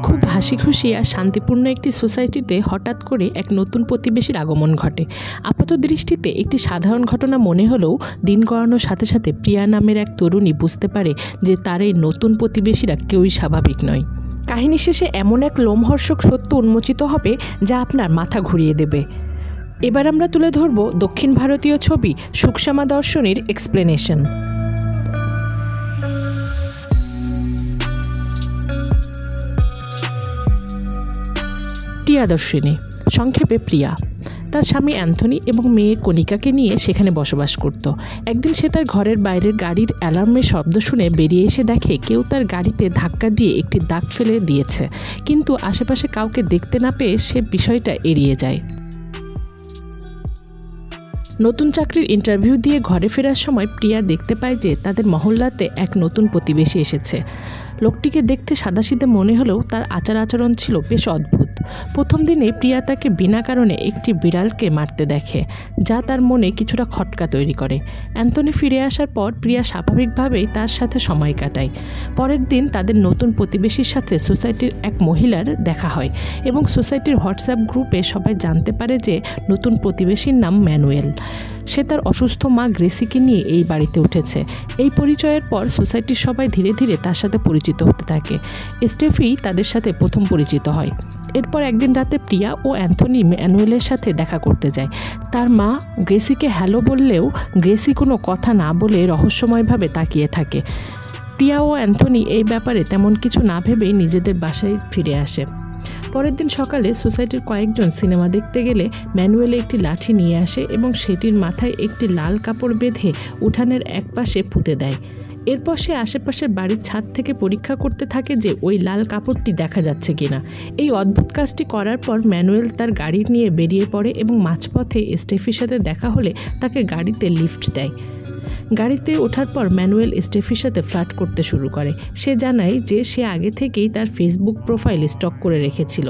খুব হাসিখুশি আর শান্তিপূর্ণ একটি সোসাইটিতে হঠাৎ করে এক নতুন প্রতিবেশীর আগমন ঘটে। আপাত দৃষ্টিতে একটি সাধারণ ঘটনা মনে হলেও দিন গড়ানোর সাথে সাথে প্রিয়া নামের এক তরুণী বুঝতে পারে যে তার এই নতুন প্রতিবেশীরা কেউই স্বাভাবিক নয়। কাহিনী শেষে এমন এক লোমহর্ষক সত্য উন্মোচিত হবে যা আপনার মাথা ঘুরিয়ে দেবে। এবার আমরা তুলে ধরব দক্ষিণ ভারতীয় ছবি সুখশ্যামা দর্শনীর এক্সপ্লেনেশন। প্রিয়াদর্শিনী, সংক্ষেপে প্রিয়া, তার স্বামী অ্যান্থনি এবং মেয়ে কণিকাকে নিয়ে সেখানে বসবাস করত। একদিন সে তার ঘরের বাইরের গাড়ির অ্যালার্মের শব্দ শুনে বেরিয়ে এসে দেখে কেউ তার গাড়িতে ধাক্কা দিয়ে একটি দাগ ফেলে দিয়েছে, কিন্তু আশেপাশে কাউকে দেখতে না পেয়ে সে বিষয়টা এড়িয়ে যায়। নতুন চাকরির ইন্টারভিউ দিয়ে ঘরে ফেরার সময় প্রিয়া দেখতে পায় যে তাদের মহল্লাতে এক নতুন প্রতিবেশী এসেছে। লোকটিকে দেখতে সাদাসিধে মনে হলেও তার আচার আচরণ ছিল বেশ অদ্ভুত। প্রথম দিনে প্রিয়া তাকে বিনা কারণে একটি বিড়ালকে মারতে দেখে, যা তার মনে কিছুটা খটকা তৈরি করে। অ্যান্থনি ফিরে আসার পর প্রিয়া স্বাভাবিকভাবেই তার সাথে সময় কাটায়। পরের দিন তাদের নতুন প্রতিবেশীর সাথে সোসাইটির এক মহিলার দেখা হয় এবং সোসাইটির হোয়াটসঅ্যাপ গ্রুপে সবাই জানতে পারে যে নতুন প্রতিবেশীর নাম ম্যানুয়েল। সে তার অসুস্থ মা গ্রেসিকে নিয়ে এই বাড়িতে উঠেছে। এই পরিচয়ের পর সোসাইটির সবাই ধীরে ধীরে তার সাথে পরিচিত হতে থাকে। স্টেফি তাদের সাথে প্রথম পরিচিত হয়। এরপর একদিন রাতে প্রিয়া ও অ্যান্থনি ম্যানুয়েলের সাথে দেখা করতে যায়। তার মা গ্রেসিকে হ্যালো বললেও গ্রেসি কোনো কথা না বলে রহস্যময়ভাবে তাকিয়ে থাকে। প্রিয়া ও অ্যান্থনি এই ব্যাপারে তেমন কিছু না ভেবেই নিজেদের বাসায় ফিরে আসে। পরের দিন সকালে সোসাইটির কয়েকজন সিনেমা দেখতে গেলে ম্যানুয়েল একটি লাঠি নিয়ে আসে এবং সেটির মাথায় একটি লাল কাপড় বেঁধে উঠানের একপাশে পুঁতে দেয়। এরপর সে আশেপাশের বাড়ির ছাদ থেকে পরীক্ষা করতে থাকে যে ওই লাল কাপড়টি দেখা যাচ্ছে কিনা। এই অদ্ভুত কাজটি করার পর ম্যানুয়েল তার গাড়ি নিয়ে বেরিয়ে পড়ে এবং মাঝপথে স্টেফির সাথে দেখা হলে তাকে গাড়িতে লিফট দেয়। গাড়িতে ওঠার পর ম্যানুয়েল স্টেফির সাথে ফ্লার্ট করতে শুরু করে। সে জানায় যে সে আগে থেকেই তার ফেসবুক প্রোফাইল স্টক করে রেখেছিল।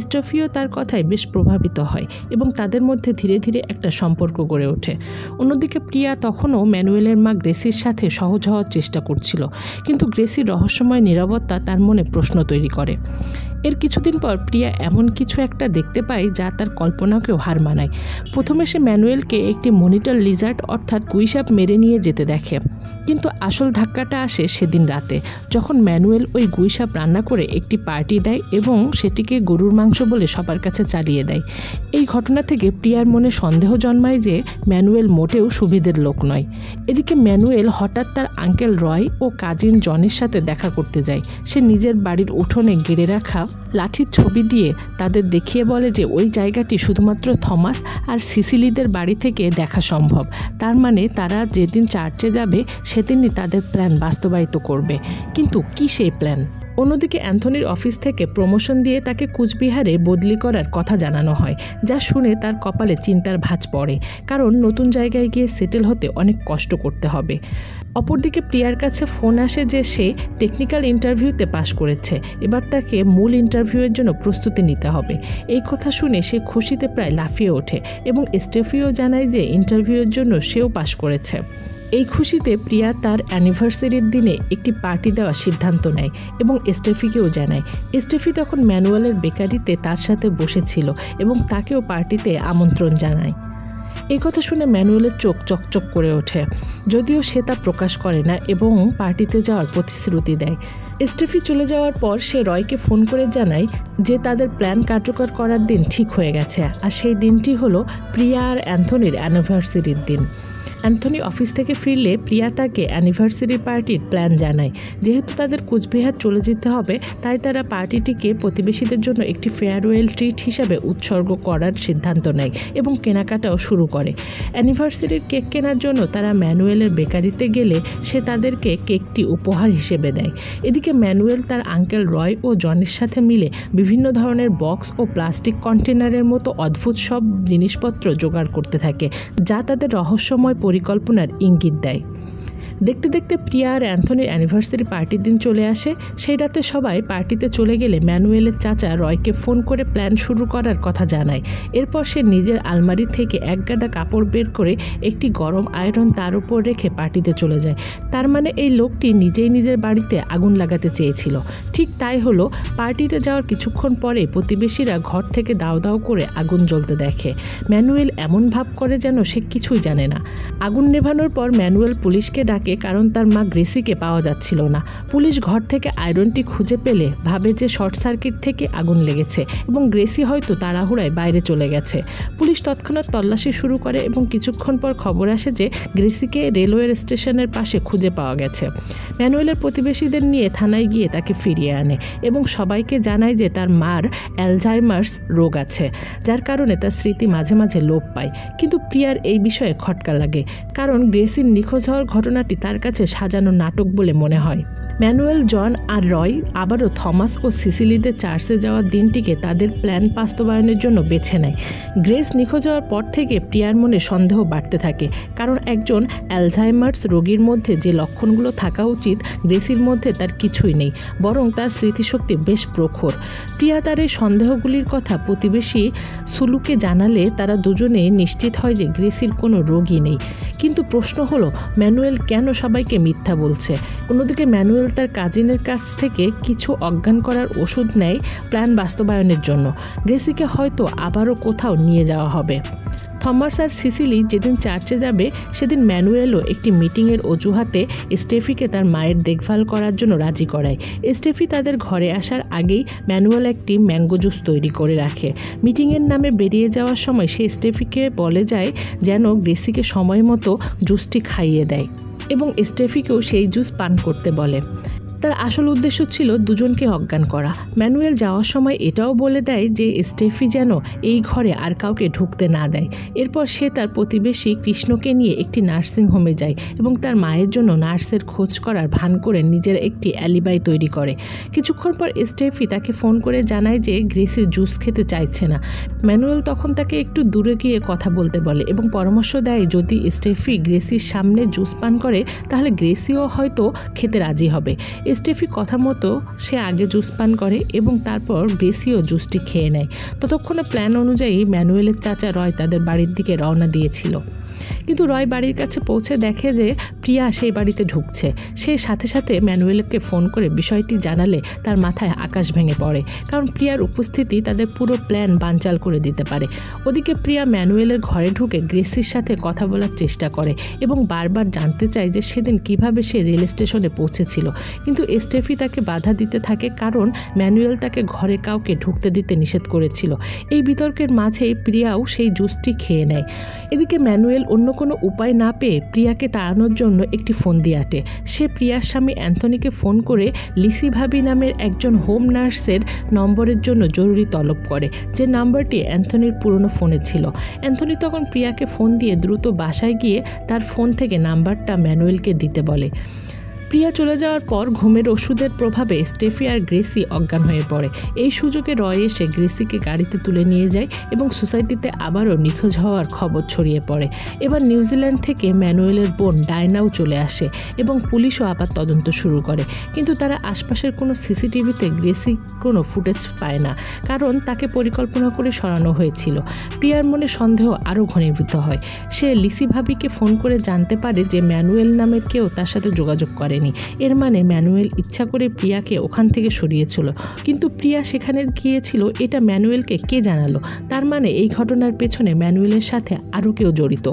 স্টেফিও তার কথায় বেশ প্রভাবিত হয় এবং তাদের মধ্যে ধীরে ধীরে একটা সম্পর্ক গড়ে ওঠে। অন্যদিকে প্রিয়া তখনও ম্যানুয়েলের মা গ্রেসির সাথে সহজ হওয়ার চেষ্টা করছিল, কিন্তু গ্রেসির রহস্যময় নীরবতা তার মনে প্রশ্ন তৈরি করে। এর কিছুদিন পর প্রিয়া এমন কিছু একটা দেখতে পায় যা তার কল্পনাকেও হার মানায়। প্রথমে সে ম্যানুয়েলকে একটি মনিটর লিজার্ড অর্থাৎ গুইসাপ মেরে নিয়ে যেতে দেখে, কিন্তু আসল ধাক্কাটা আসে সেদিন রাতে, যখন ম্যানুয়েল ওই গুইসাপ রান্না করে একটি পার্টি দেয় এবং সেটিকে গরুর মাংস বলে সবার কাছে চালিয়ে দেয়। এই ঘটনা থেকে প্রিয়ার মনে সন্দেহ জন্মায় যে ম্যানুয়েল মোটেও সুবিধের লোক নয়। এদিকে ম্যানুয়েল হঠাৎ তার আঙ্কেল রয় ও কাজিন জনের সাথে দেখা করতে যায়। সে নিজের বাড়ির উঠোনে গেড়ে রাখা লাঠির ছবি দিয়ে তাদের দেখিয়ে বলে যে ওই জায়গাটি শুধুমাত্র থমাস আর সিসিলিদের বাড়ি থেকে দেখা সম্ভব। তার মানে তারা যেদিন চার্চে যাবে সেদিনই তাদের প্ল্যান বাস্তবায়িত করবে। কিন্তু কী সেই প্ল্যান? অন্যদিকে অ্যান্থনির অফিস থেকে প্রমোশন দিয়ে তাকে কুচবিহারে বদলি করার কথা জানানো হয়, যা শুনে তার কপালে চিন্তার ভাঁজ পড়ে, কারণ নতুন জায়গায় গিয়ে সেটেল হতে অনেক কষ্ট করতে হবে। অপরদিকে প্রিয়ার কাছে ফোন আসে যে সে টেকনিক্যাল ইন্টারভিউতে পাশ করেছে, এবার তাকে মূল ইন্টারভিউয়ের জন্য প্রস্তুতি নিতে হবে। এই কথা শুনে সে খুশিতে প্রায় লাফিয়ে ওঠে এবং স্টেফিও জানায় যে ইন্টারভিউয়ের জন্য সেও পাশ করেছে। এই খুশিতে প্রিয়া তার অ্যানিভার্সারির দিনে একটি পার্টি দেওয়ার সিদ্ধান্ত নেয় এবং স্টেফিকেও জানায়। স্টেফি তখন ম্যানুয়েলের বেকারিতে তার সাথে বসেছিল এবং তাকেও পার্টিতে আমন্ত্রণ জানায়। এই কথা শুনে ম্যানুয়েলের চোখ চকচক করে ওঠে, যদিও সে তা প্রকাশ করে না এবং পার্টিতে যাওয়ার প্রতিশ্রুতি দেয়। স্টেফি চলে যাওয়ার পর সে রয়কে ফোন করে জানায় যে তাদের প্ল্যান কার্যকর করার দিন ঠিক হয়ে গেছে, আর সেই দিনটি হলো প্রিয়া আর অ্যান্থনির অ্যানিভার্সারির দিন। অ্যান্থনি অফিস থেকে ফিরলে প্রিয়া তাকে অ্যানিভার্সারি পার্টির প্ল্যান জানায়। যেহেতু তাদের কুচবিহার চলে যেতে হবে, তাই তারা পার্টিটিকে প্রতিবেশীদের জন্য একটি ফেয়ারওয়েল ট্রিট হিসাবে উৎসর্গ করার সিদ্ধান্ত নেয় এবং কেনাকাটাও শুরু করে। অ্যানিভার্সারির কেক কেনার জন্য তারা ম্যানুয়েলের বেকারিতে গেলে সে তাদেরকে কেকটি উপহার হিসেবে দেয়। এদিকে ম্যানুয়েল তার আঙ্কেল রয় ও জনের সাথে মিলে বিভিন্ন ধরনের বক্স ও প্লাস্টিক কন্টেনারের মতো অদ্ভুত সব জিনিসপত্র জোগাড় করতে থাকে, যা তাদের রহস্যময় পরিকল্পনার ইঙ্গিত দেয়। দেখতে দেখতে প্রিয়া আর অ্যান্থনির অ্যানিভার্সারি পার্টির দিন চলে আসে। সেই রাতে সবাই পার্টিতে চলে গেলে ম্যানুয়েলের চাচা রয়কে ফোন করে প্ল্যান শুরু করার কথা জানায়। এরপর সে নিজের আলমারি থেকে এক গাদা কাপড় বের করে একটি গরম আয়রন তার উপর রেখে পার্টিতে চলে যায়। তার মানে এই লোকটি নিজেই নিজের বাড়িতে আগুন লাগাতে চেয়েছিল। ঠিক তাই হলো। পার্টিতে যাওয়ার কিছুক্ষণ পরে প্রতিবেশীরা ঘর থেকে দাও দাও করে আগুন জ্বলতে দেখে। ম্যানুয়েল এমন ভাব করে যেন সে কিছুই জানে না। আগুন নেভানোর পর ম্যানুয়েল পুলিশকে ডাকে, কারণ তার মা গ্রেসিকে পাওয়া যাচ্ছিল না। পুলিশ ঘর থেকে আয়রনটি খুঁজে পেলে ভাবে যে শর্ট সার্কিট থেকে আগুন লেগেছে এবং গ্রেসি হয়তো তাড়াহুড়ায় বাইরে চলে গেছে। পুলিশ তৎক্ষণাৎ তল্লাশি শুরু করে এবং কিছুক্ষণ পর খবর আসে যে গ্রেসিকে রেলওয়ে স্টেশনের পাশে খুঁজে পাওয়া গেছে। ম্যানুয়েলের প্রতিবেশীদের নিয়ে থানায় গিয়ে তাকে ফিরিয়ে আনে এবং সবাইকে জানায় যে তার মার অ্যালজাইমার্স রোগ আছে, যার কারণে তার স্মৃতি মাঝে মাঝে লোপ পায়। কিন্তু প্রিয়ার এই বিষয়ে খটকা লাগে, কারণ গ্রেসির নিখোঁজ হওয়ার ঘটনাটি তার কাছে সাজানো নাটক বলে মনে হয়। ম্যানুয়েল, জন আর রয় আবারও থমাস ও সিসিলিদের চার্চে যাওয়ার দিনটিকে তাদের প্ল্যান বাস্তবায়নের জন্য বেছে নেয়। গ্রেস নিখোঁজ হওয়ার পর থেকে প্রিয়ার মনে সন্দেহ বাড়তে থাকে, কারণ একজন অ্যালজাইমার্স রোগীর মধ্যে যে লক্ষণগুলো থাকা উচিত গ্রেসির মধ্যে তার কিছুই নেই, বরং তার স্মৃতিশক্তি বেশ প্রখর। প্রিয়া তার এই সন্দেহগুলির কথা প্রতিবেশী সুলুকে জানালে তারা দুজনেই নিশ্চিত হয় যে গ্রেসির কোনো রোগই নেই। কিন্তু প্রশ্ন হলো, ম্যানুয়েল কেন সবাইকে মিথ্যা বলছে? অন্যদিকে ম্যানুয়েল তার কাজিনের কাছ থেকে কিছু অজ্ঞান করার ওষুধ নেয় প্ল্যান বাস্তবায়নের জন্য। গ্রেসিকে হয়তো আবারও কোথাও নিয়ে যাওয়া হবে। থমাস আর সিসিলি যেদিন চার্চে যাবে সেদিন ম্যানুয়েলও একটি মিটিংয়ের অজুহাতে স্টেফিকে তার মায়ের দেখভাল করার জন্য রাজি করায়। স্টেফি তাদের ঘরে আসার আগেই ম্যানুয়েল একটি ম্যাঙ্গো জুস তৈরি করে রাখে। মিটিংয়ের নামে বেরিয়ে যাওয়ার সময় সে স্টেফিকে বলে যায় যেন গ্রেসিকে সময় মতো জুসটি খাইয়ে দেয় এবং স্টেফিকেও সেই জুস পান করতে বলে। তার আসল উদ্দেশ্য ছিল দুজনকে অজ্ঞান করা। ম্যানুয়েল যাওয়ার সময় এটাও বলে দেয় যে স্টেফি যেন এই ঘরে আর কাউকে ঢুকতে না দেয়। এরপর সে তার প্রতিবেশী কৃষ্ণকে নিয়ে একটি নার্সিংহোমে যায় এবং তার মায়ের জন্য নার্সের খোঁজ করার ভান করে নিজের একটি অ্যালিবাই তৈরি করে। কিছুক্ষণ পর স্টেফি তাকে ফোন করে জানায় যে গ্রেসি জুস খেতে চাইছে না। ম্যানুয়েল তখন তাকে একটু দূরে গিয়ে কথা বলতে বলে এবং পরামর্শ দেয় যদি স্টেফি গ্রেসির সামনে জুস পান করে তাহলে গ্রেসিও হয়তো খেতে রাজি হবে। স্টেফি কথা মতো সে আগে জুস পান করে এবং তারপর গ্রেসিও জুসটি খেয়ে নেয়। ততক্ষণে প্ল্যান অনুযায়ী ম্যানুয়েলের চাচা রয় তাদের বাড়ির দিকে রওনা দিয়েছিল। কিন্তু রয় বাড়ির কাছে পৌঁছে দেখে যে প্রিয়া সেই বাড়িতে ঢুকছে। সে সাথে সাথে ম্যানুয়েলকে ফোন করে বিষয়টি জানালে তার মাথায় আকাশ ভেঙে পড়ে, কারণ প্রিয়ার উপস্থিতি তাদের পুরো প্ল্যান বানচাল করে দিতে পারে। ওদিকে প্রিয়া ম্যানুয়েলের ঘরে ঢুকে গ্রেসির সাথে কথা বলার চেষ্টা করে এবং বারবার জানতে চায় যে সেদিন কিভাবে সে রেল স্টেশনে পৌঁছেছিল। কিন্তু স্টেফি তাকে বাধা দিতে থাকে, কারণ ম্যানুয়েল তাকে ঘরে কাউকে ঢুকতে দিতে নিষেধ করেছিল। এই বিতর্কের মাঝেই প্রিয়াও সেই জুসটি খেয়ে নেয়। এদিকে ম্যানুয়েল অন্য কোনো উপায় না পেয়ে প্রিয়াকে তাড়ানোর জন্য একটি ফোন দিয়ে আটে। সে প্রিয়ার স্বামী অ্যান্থনিকে ফোন করে লিসি ভাবি নামের একজন হোম নার্সের নম্বরের জন্য জরুরি তলব করে, যে নাম্বারটি অ্যান্থনির পুরনো ফোনে ছিল। অ্যান্থনি তখন প্রিয়াকে ফোন দিয়ে দ্রুত বাসায় গিয়ে তার ফোন থেকে নাম্বারটা ম্যানুয়েলকে দিতে বলে। প্রিয়া চলে যাওয়ার পর ঘুমের ওষুধের প্রভাবে স্টেফি আর গ্রেসি অজ্ঞান হয়ে পড়ে। এই সুযোগে রয় এসে গ্রেসিকে গাড়িতে তুলে নিয়ে যায় এবং সোসাইটিতে আবারও নিখোঁজ হওয়ার খবর ছড়িয়ে পড়ে। এবার নিউজিল্যান্ড থেকে ম্যানুয়েলের বোন ডায়নাও চলে আসে এবং পুলিশও আবার তদন্ত শুরু করে। কিন্তু তারা আশপাশের কোনো সিসিটিভিতে গ্রেসি কোনো ফুটেজ পায় না, কারণ তাকে পরিকল্পনা করে সরানো হয়েছিল। প্রিয়ার মনে সন্দেহ আরও ঘনীভূত হয়। সে লিসি ভাবিকে ফোন করে জানতে পারে যে ম্যানুয়েল নামের কেউ তার সাথে যোগাযোগ করে। এর মানে ম্যানুয়েল ইচ্ছা করে প্রিয়াকে ওখান থেকে সরিয়েছিল। কিন্তু প্রিয়া সেখানে গিয়েছিল এটা ম্যানুয়েলকে কে জানালো? তার মানে এই ঘটনার পেছনে ম্যানুয়েলের সাথে আরও কেউ জড়িত।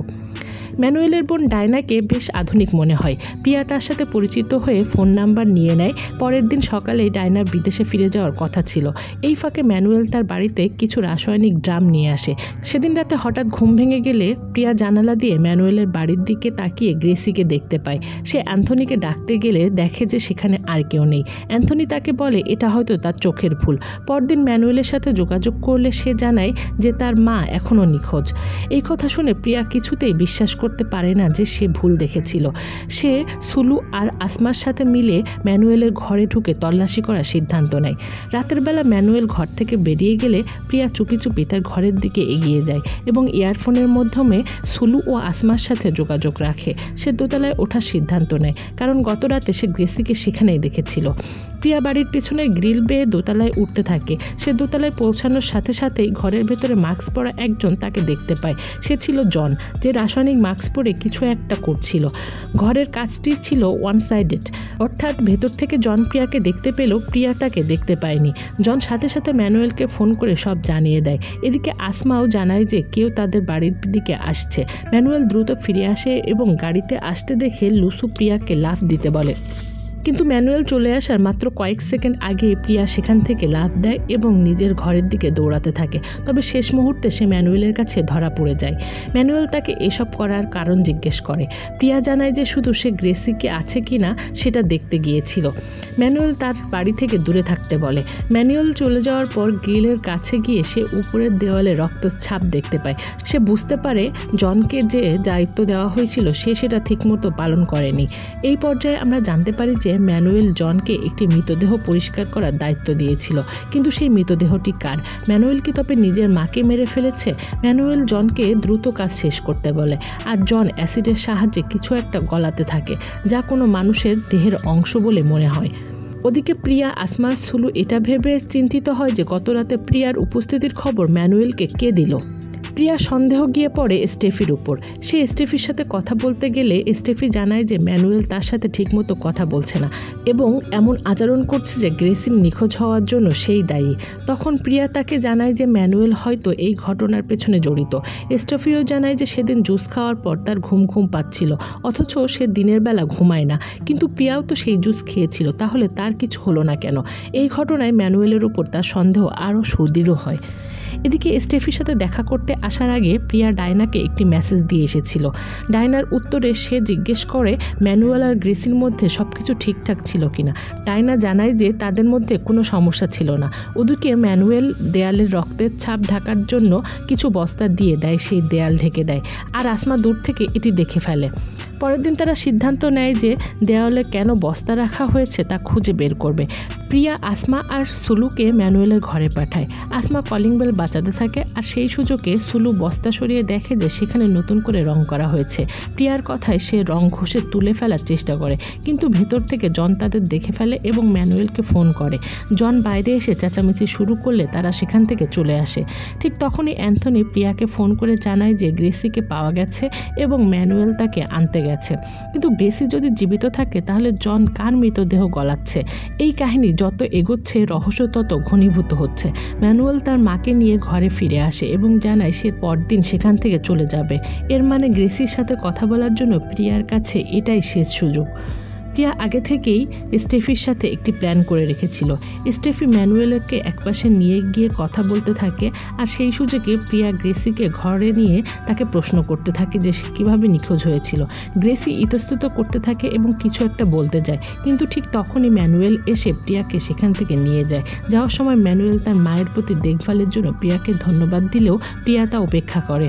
ম্যানুয়েলের বোন ডায়নাকে বেশ আধুনিক মনে হয়। প্রিয়া তার সাথে পরিচিত হয়ে ফোন নাম্বার নিয়ে নেয়। পরের দিন সকালে ডায়নার বিদেশে ফিরে যাওয়ার কথা ছিল। এই ফাঁকে ম্যানুয়েল তার বাড়িতে কিছু রাসায়নিক ড্রাম নিয়ে আসে। সেদিন রাতে হঠাৎ ঘুম ভেঙে গেলে প্রিয়া জানালা দিয়ে ম্যানুয়েলের বাড়ির দিকে তাকিয়ে গ্রেসিকে দেখতে পায়। সে অ্যান্থনিকে ডাকতে গেলে দেখে যে সেখানে আর কেউ নেই। অ্যান্থনি তাকে বলে এটা হয়তো তার চোখের ভুল। পরদিন ম্যানুয়েলের সাথে যোগাযোগ করলে সে জানায় যে তার মা এখনও নিখোঁজ। এই কথা শুনে প্রিয়া কিছুতেই বিশ্বাস করতে পারে না যে সে ভুল দেখেছিল। সে সুলু আর আসমার সাথে মিলে ম্যানুয়েলের ঘরে ঢুকে তল্লাশি করার সিদ্ধান্ত নেয়। রাতের বেলা ম্যানুয়েল ঘর থেকে বেরিয়ে গেলে প্রিয়া চুপি চুপি তার ঘরের দিকে এগিয়ে যায় এবং ইয়ারফোনের মাধ্যমে সুলু ও আসমার সাথে যোগাযোগ রাখে। সে দোতলায় ওঠার সিদ্ধান্ত নেয়, কারণ গত রাতে সে গ্রেসিকে সেখানেই দেখেছিল। প্রিয়া বাড়ির পেছনে গ্রিল বেয়ে দোতলায় উঠতে থাকে। সে দোতলায় পৌঁছানোর সাথে সাথেই ঘরের ভেতরে মাস্ক পরা একজন তাকে দেখতে পায়। সে ছিল জন, যে রাসায়নিক মাস্ক পরে কিছু একটা করছিল। ঘরের কাজটি ছিল ওয়ান সাইডেড, অর্থাৎ ভেতর থেকে জন প্রিয়াকে দেখতে পেলেও প্রিয়া তাকে দেখতে পায়নি। জন সাথে সাথে ম্যানুয়েলকে ফোন করে সব জানিয়ে দেয়। এদিকে আসমাও জানায় যে কেউ তাদের বাড়ির দিকে আসছে। ম্যানুয়েল দ্রুত ফিরে আসে এবং গাড়িতে আসতে দেখে লুসু প্রিয়াকে লাফ দিতে বলে, কিন্তু ম্যানুয়েল চলে আসার মাত্র কয়েক সেকেন্ড আগে প্রিয়া সেখান থেকে লাফ দেয় এবং নিজের ঘরের দিকে দৌড়াতে থাকে। তবে শেষ মুহূর্তে সে ম্যানুয়েলের কাছে ধরা পড়ে যায়। ম্যানুয়েল তাকে এসব করার কারণ জিজ্ঞেস করে। প্রিয়া জানায় যে শুধু সে গ্রেসিকে আছে কি না সেটা দেখতে গিয়েছিল। ম্যানুয়েল তার বাড়ি থেকে দূরে থাকতে বলে। ম্যানুয়েল চলে যাওয়ার পর গ্রিলের কাছে গিয়ে সে উপরের দেওয়ালে রক্তের ছাপ দেখতে পায়। সে বুঝতে পারে জনকে যে দায়িত্ব দেওয়া হয়েছিল সে সেটা ঠিকমতো পালন করেনি। এই পর্যায়ে আমরা জানতে পারি যে ম্যানুয়েল জনকে একটি মৃতদেহ পরিষ্কার করার দায়িত্ব দিয়েছিল, কিন্তু সেই মৃতদেহটি কার? ম্যানুয়েল কি তবে নিজের মাকে মেরে ফেলেছে? ম্যানুয়েল জনকে দ্রুত কাজ শেষ করতে বলে, আর জন অ্যাসিডের সাহায্যে কিছু একটা গলাতে থাকে, যা কোনো মানুষের দেহের অংশ বলে মনে হয়। ওদিকে প্রিয়া, আসমা, সুলু এটা ভেবে চিন্তিত হয় যে গত রাতে প্রিয়ার উপস্থিতির খবর ম্যানুয়েলকে কে দিল। প্রিয়া সন্দেহ গিয়ে পড়ে স্টেফির উপর। সে স্টেফির সাথে কথা বলতে গেলে স্টেফি জানায় যে ম্যানুয়েল তার সাথে ঠিকমতো কথা বলছে না এবং এমন আচরণ করছে যে গ্রেসির নিখোঁজ হওয়ার জন্য সেই দায়ী। তখন প্রিয়া তাকে জানায় যে ম্যানুয়েল হয়তো এই ঘটনার পেছনে জড়িত। স্টেফিও জানায় যে সেদিন জুস খাওয়ার পর তার ঘুম পাচ্ছিল, অথচ সে দিনের বেলা ঘুমায় না। কিন্তু প্রিয়াও তো সেই জুস খেয়েছিল, তাহলে তার কিছু হলো না কেন? এই ঘটনায় ম্যানুয়েলের উপর তার সন্দেহ আরও সুদৃঢ় হয়। এদিকে স্টেফির সাথে দেখা করতে আসার আগে প্রিয়া ডায়নাকে একটি মেসেজ দিয়ে এসেছিল। ডায়নার উত্তরে সে জিজ্ঞেস করে ম্যানুয়েল আর গ্রেসির মধ্যে সব কিছু ঠিকঠাক ছিল কিনা। ডায়না জানায় যে তাদের মধ্যে কোনো সমস্যা ছিল না। ওদিকে ম্যানুয়েল দেয়ালের রক্তের ছাপ ঢাকার জন্য কিছু বস্তা দিয়ে দেয়, সেই দেয়াল ঢেকে দেয়, আর আসমা দূর থেকে এটি দেখে ফেলে। পরের দিন তারা সিদ্ধান্ত নেয় যে দেওয়ালে কেন বস্তা রাখা হয়েছে তা খুঁজে বের করবে। প্রিয়া আসমা আর সুলুকে ম্যানুয়েলের ঘরে পাঠায়। আসমা কলিং বেল বাজাতে থাকে, আর সেই সুযোগে সুলু বস্তা সরিয়ে দেখে যে সেখানে নতুন করে রং করা হয়েছে। প্রিয়ার কথায় সে রং ঘষে তুলে ফেলার চেষ্টা করে, কিন্তু ভেতর থেকে জন তাদের দেখে ফেলে এবং ম্যানুয়েলকে ফোন করে। জন বাইরে এসে চেঁচামেচি শুরু করলে তারা সেখান থেকে চলে আসে। ঠিক তখনই অ্যান্থনি প্রিয়াকে ফোন করে জানায় যে গ্রেসিকে পাওয়া গেছে এবং ম্যানুয়েল তাকে আনতে গেছে। কিন্তু গ্রেসি যদি জীবিত থাকে তাহলে জন কার মৃতদেহ গলাচ্ছে? এই কাহিনী যত এগোচ্ছে রহস্য তত ঘনীভূত হচ্ছে। ম্যানুয়েল তার মাকে নিয়ে ঘরে ফিরে আসে এবং জানায় সে পরদিন সেখান থেকে চলে যাবে। এর মানে গ্রেসির সাথে কথা বলার জন্য প্রিয়ার কাছে এটাই শেষ সুযোগ। প্রিয়া আগে থেকেই স্টেফির সাথে একটি প্ল্যান করে রেখেছিল। স্টেফি ম্যানুয়েলকে একপাশে নিয়ে গিয়ে কথা বলতে থাকে, আর সেই সুযোগে প্রিয়া গ্রেসিকে ঘরে নিয়ে তাকে প্রশ্ন করতে থাকে যে সে কীভাবে নিখোঁজ হয়েছিল। গ্রেসি ইতস্তত করতে থাকে এবং কিছু একটা বলতে যায়, কিন্তু ঠিক তখনই ম্যানুয়েল এসে প্রিয়াকে সেখান থেকে নিয়ে যায়। যাওয়ার সময় ম্যানুয়েল তার মায়ের প্রতি দেখভালের জন্য প্রিয়াকে ধন্যবাদ দিলেও প্রিয়া তা উপেক্ষা করে।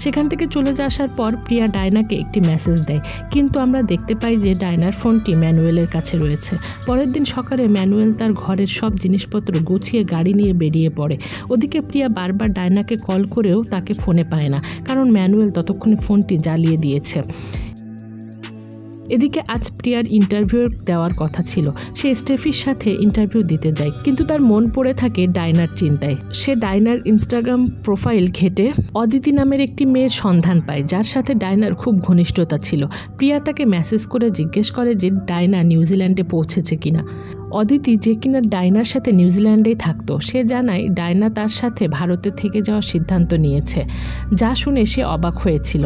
সেখান থেকে চলে আসার পর প্রিয়া ডায়নাকে একটি মেসেজ দেয়, কিন্তু আমরা দেখতে পাই যে ডায়নার ফোন ম্যানুয়েলের কাছে রয়েছে। পরের দিন সকালে ম্যানুয়েল তার ঘরের সব জিনিসপত্র গুছিয়ে গাড়ি নিয়ে বেরিয়ে পড়ে। ওদিকে প্রিয়া বারবার ডায়নাকে কল করেও তাকে ফোনে পায় না, কারণ ম্যানুয়েল ততক্ষণে ফোনটি জ্বালিয়ে দিয়েছে। এদিকে আজ প্রিয়ার ইন্টারভিউ দেওয়ার কথা ছিল। সে স্টেফির সাথে ইন্টারভিউ দিতে যায়, কিন্তু তার মন পড়ে থাকে ডায়নার চিন্তায়। সে ডায়নার ইনস্টাগ্রাম প্রোফাইল ঘেটে অদিতি নামের একটি মেয়ের সন্ধান পায়, যার সাথে ডায়নার খুব ঘনিষ্ঠতা ছিল। প্রিয়া তাকে মেসেজ করে জিজ্ঞেস করে যে ডায়না নিউজিল্যান্ডে পৌঁছেছে কিনা। অদিতি, যে কিনা ডায়নার সাথে নিউজিল্যান্ডেই থাকতো, সে জানায় ডায়না তার সাথে ভারতে থেকে যাওয়ার সিদ্ধান্ত নিয়েছে, যা শুনে সে অবাক হয়েছিল।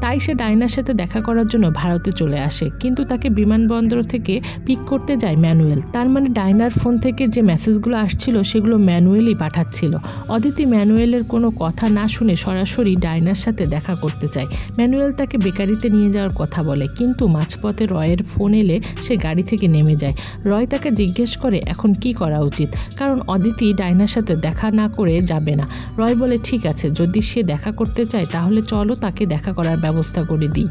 তাই সে ডায়নার সাথে দেখা করার জন্য ভারতে চলে আসে, কিন্তু তাকে বিমানবন্দর থেকে পিক করতে যায় ম্যানুয়েল। তার মানে ডায়নার ফোন থেকে যে মেসেজগুলো আসছিল সেগুলো ম্যানুয়েলই পাঠাচ্ছিল। অদিতি ম্যানুয়েলের কোনো কথা না শুনে সরাসরি ডায়নার সাথে দেখা করতে চায়। ম্যানুয়েল তাকে বেকারিতে নিয়ে যাওয়ার কথা বলে, কিন্তু মাঝপথে রয়ের ফোন এলে সে গাড়ি থেকে নেমে যায়। রয় তাকে জিজ্ঞেস করে এখন কি করা উচিত, কারণ অদিতি ডায়নার সাথে দেখা না করে যাবে না। রয় বলে ঠিক আছে, যদি সে দেখা করতে চায় তাহলে চলো তাকে দেখা করার ব্যবস্থা করে দিই।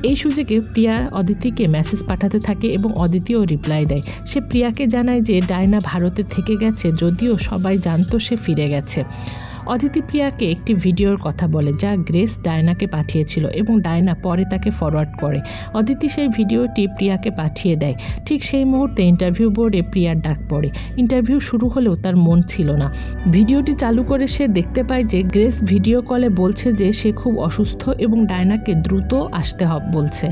এই সুযোগে প্রিয়া অদিতিকে মেসেজ পাঠাতে থাকে এবং অদিতিও রিপ্লাই দেয়। সে প্রিয়াকে জানায় যে ডায়না ভারতে থেকে গেছে, যদিও সবাই জানতো সে ফিরে গেছে। অদিতি প্রিয়াকে একটি ভিডিওর কথা বলে যা গ্রেস ডায়নাকে পাঠিয়েছিল এবং ডায়না পরে তাকে ফরওয়ার্ড করে। অদিতি সেই ভিডিওটি প্রিয়াকে পাঠিয়ে দেয়। ঠিক সেই মুহূর্তে ইন্টারভিউ বোর্ডে প্রিয়ার ডাক পড়ে। ইন্টারভিউ শুরু হলেও তার মন ছিল না। ভিডিওটি চালু করে সে দেখতে পায় যে গ্রেস ভিডিও কলে বলছে যে সে খুব অসুস্থ এবং ডায়নাকে দ্রুত আসতে বলছে।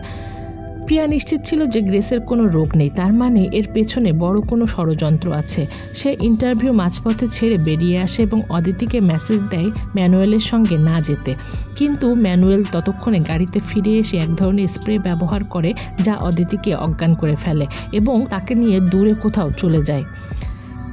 প্রিয়া নিশ্চিত ছিল যে গ্রেসের কোনো রোগ নেই, তার মানে এর পেছনে বড় কোনো ষড়যন্ত্র আছে। সে ইন্টারভিউ মাঝপথে ছেড়ে বেরিয়ে আসে এবং অদিতিকে মেসেজ দেয় ম্যানুয়েলের সঙ্গে না যেতে। কিন্তু ম্যানুয়েল ততক্ষণে গাড়িতে ফিরে এসে এক ধরনের স্প্রে ব্যবহার করে যা অদিতিকে অজ্ঞান করে ফেলে এবং তাকে নিয়ে দূরে কোথাও চলে যায়।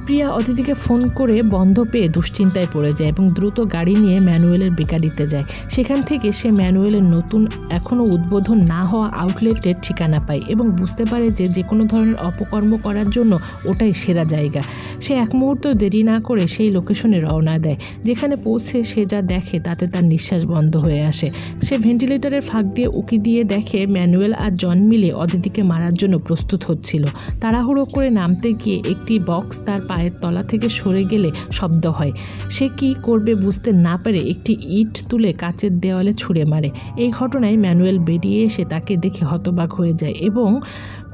প্রিয়া অদিতিকে ফোন করে বন্ধ পেয়ে দুশ্চিন্তায় পড়ে যায় এবং দ্রুত গাড়ি নিয়ে ম্যানুয়েলের বেকারিতে যায়। সেখান থেকে সে ম্যানুয়েলের নতুন এখনও উদ্বোধন না হওয়া আউটলেটের ঠিকানা পায় এবং বুঝতে পারে যে কোনো ধরনের অপকর্ম করার জন্য ওটাই সেরা জায়গা। সে এক মুহূর্ত দেরি না করে সেই লোকেশনে রওনা দেয়। যেখানে পৌঁছে সে যা দেখে তাতে তার নিঃশ্বাস বন্ধ হয়ে আসে। সে ভেন্টিলেটরের ফাঁক দিয়ে উঁকি দিয়ে দেখে ম্যানুয়েল আর জন মিলে অদিতিকে মারার জন্য প্রস্তুত হচ্ছিল। তাড়াহুড়ো করে নামতে গিয়ে একটি বক্স তার পায়ের তলা থেকে সরে গেলে শব্দ হয়। সে কি করবে বুঝতে না পেরে একটি ইট তুলে কাচের দেওয়ালে ছুঁড়ে মারে। এই ঘটনায় ম্যানুয়েল বেরিয়ে এসে তাকে দেখে হতবাক হয়ে যায় এবং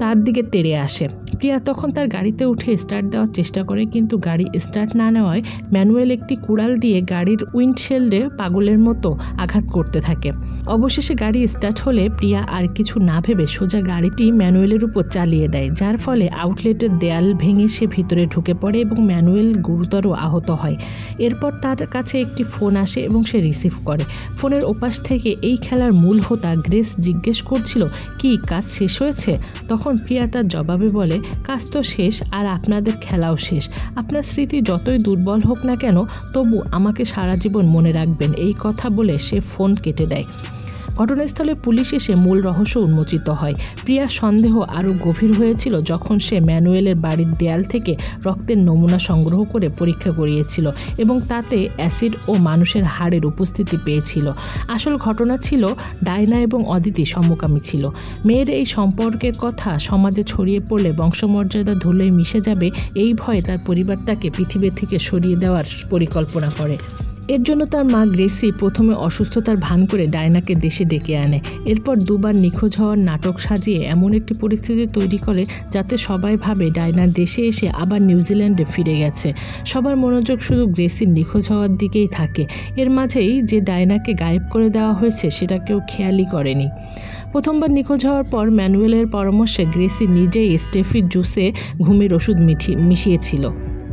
তার দিকে তেড়ে আসে। প্রিয়া তখন তার গাড়িতে উঠে স্টার্ট দেওয়ার চেষ্টা করে, কিন্তু গাড়ি স্টার্ট না নেওয়ায় ম্যানুয়েল একটি কুড়াল দিয়ে গাড়ির উইন্ডশিল্ডে পাগলের মতো আঘাত করতে থাকে। অবশেষে গাড়ি স্টার্ট হলে প্রিয়া আর কিছু না ভেবে সোজা গাড়িটি ম্যানুয়েলের উপর চালিয়ে দেয়, যার ফলে আউটলেটের দেয়াল ভেঙে সে ভিতরে ঢুকে পড়ে এবং ম্যানুয়েল গুরুতর আহত হয়। এরপর তার কাছে একটি ফোন আসে এবং সে রিসিভ করে। ফোনের ওপাশ থেকে এই খেলার মূল হোতা গ্রেস জিজ্ঞেস করছিল কি কাজ শেষ হয়েছে। তখন প্রিয়া তার জবাবে বলে কাজ তো শেষ আর আপনাদের খেলাও শেষ। আপনার স্মৃতি যতই দুর্বল হোক না কেন তবু আমাকে সারা জীবন মনে রাখবেন, এই কথা বলে সে ফোন কেটে দেয়। ঘটনাস্থলে পুলিশ এসে মূল রহস্য উন্মোচিত হয়। প্রিয়ার সন্দেহ আরও গভীর হয়েছিল যখন সে ম্যানুয়েলের বাড়ির দেয়াল থেকে রক্তের নমুনা সংগ্রহ করে পরীক্ষা করিয়েছিল এবং তাতে অ্যাসিড ও মানুষের হাড়ের উপস্থিতি পেয়েছিল। আসল ঘটনা ছিল ডায়না এবং অদিতি সমকামী ছিল। মেয়ের এই সম্পর্কের কথা সমাজে ছড়িয়ে পড়লে বংশমর্যাদা ধুলোয় মিশে যাবে, এই ভয়ে তার পরিবার তাকে পৃথিবী থেকে সরিয়ে দেওয়ার পরিকল্পনা করে। এর জন্য তার মা গ্রেসি প্রথমে অসুস্থতার ভান করে ডায়নাকে দেশে ডেকে আনে। এরপর দুবার নিখোঁজ হওয়ার নাটক সাজিয়ে এমন একটি পরিস্থিতি তৈরি করে যাতে সবাই ভাবে ডায়না দেশে এসে আবার নিউজিল্যান্ডে ফিরে গেছে। সবার মনোযোগ শুধু গ্রেসির নিখোঁজ হওয়ার দিকেই থাকে। এর মাঝেই যে ডায়নাকে গায়েব করে দেওয়া হয়েছে সেটা কেউ খেয়ালই করেনি। প্রথমবার নিখোঁজ হওয়ার পর ম্যানুয়েলের পরামর্শে গ্রেসি নিজেই স্টেফির জুসে ঘুমের ওষুধ মিশিয়েছিল,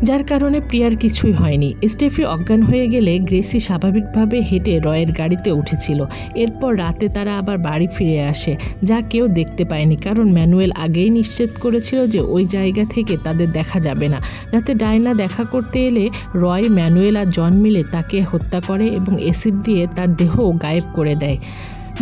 যার কারণে প্রিয়ার কিছুই হয়নি। স্টেফি অজ্ঞান হয়ে গেলে গ্রেসি স্বাভাবিকভাবে হেঁটে রয়ের গাড়িতে উঠেছিল। এরপর রাতে তারা আবার বাড়ি ফিরে আসে, যা কেউ দেখতে পায়নি, কারণ ম্যানুয়েল আগেই নিশ্চিত করেছিল যে ওই জায়গা থেকে তাদের দেখা যাবে না। রাতে ডায়না দেখা করতে এলে রয়, ম্যানুয়েল আর জন মিলে তাকে হত্যা করে এবং অ্যাসিড দিয়ে তার দেহ গায়েব করে দেয়।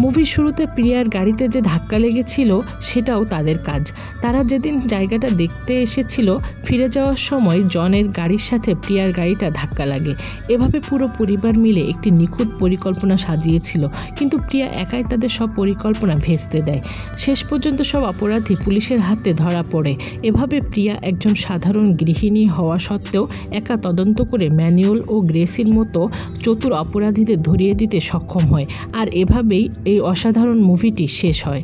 মুভির শুরুতে প্রিয়ার গাড়িতে যে ধাক্কা লেগেছিল সেটাও তাদের কাজ। তারা যেদিন জায়গাটা দেখতে এসেছিল ফিরে যাওয়ার সময় জনের গাড়ির সাথে প্রিয়ার গাড়িটা ধাক্কা লাগে। এভাবে পুরো পরিবার মিলে একটি নিখুঁত পরিকল্পনা সাজিয়েছিল, কিন্তু প্রিয়া একাই তাদের সব পরিকল্পনা ভেস্তে দেয়। শেষ পর্যন্ত সব অপরাধী পুলিশের হাতে ধরা পড়ে। এভাবে প্রিয়া একজন সাধারণ গৃহিণী হওয়া সত্ত্বেও একা তদন্ত করে ম্যানুয়েল ও গ্রেসির মতো চতুর অপরাধীদের ধরিয়ে দিতে সক্ষম হয়। আর এভাবেই এই অসাধারণ মুভিটি শেষ হয়।